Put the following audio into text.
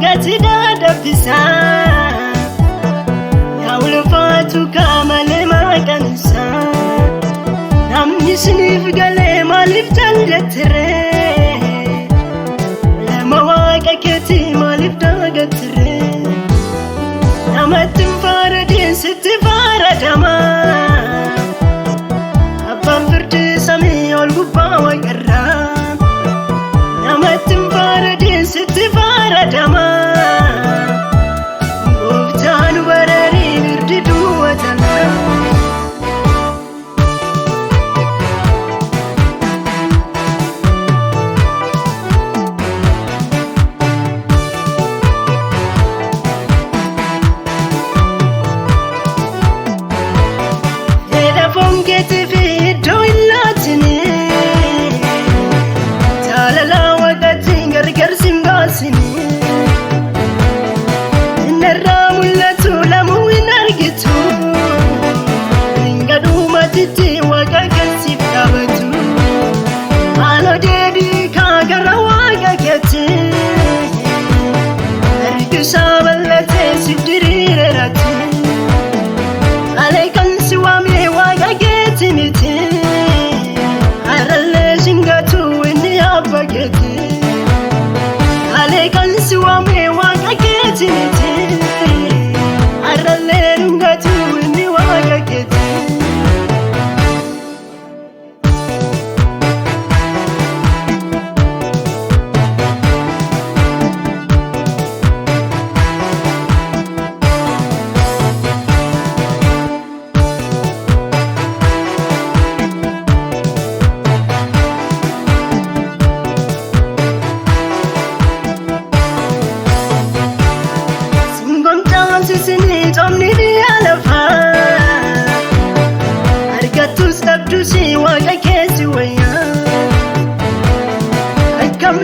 gati dadabisa ya ulfatu kamale makansa namni sinif gale malif tanjatre lama waqa keti malif dagatre namatin faradin sitti faradama abban firdi sami olgubba waqarra namatin faradin sitti faradama goftanu barari birdi duwatana Get fi doilatini talala waqati gargar simbasini inramulatu lamu inargitu ingadu matiti waqaga sifabatu alo dedi kagara waqagati argisa balate sidirirati alaykan siwami Timiti arale singatu inni abageti alekan siwame waqageti arale ngatu inni waqageti Sini tomni dialafa argatus tabdusi waqa kesi waya akam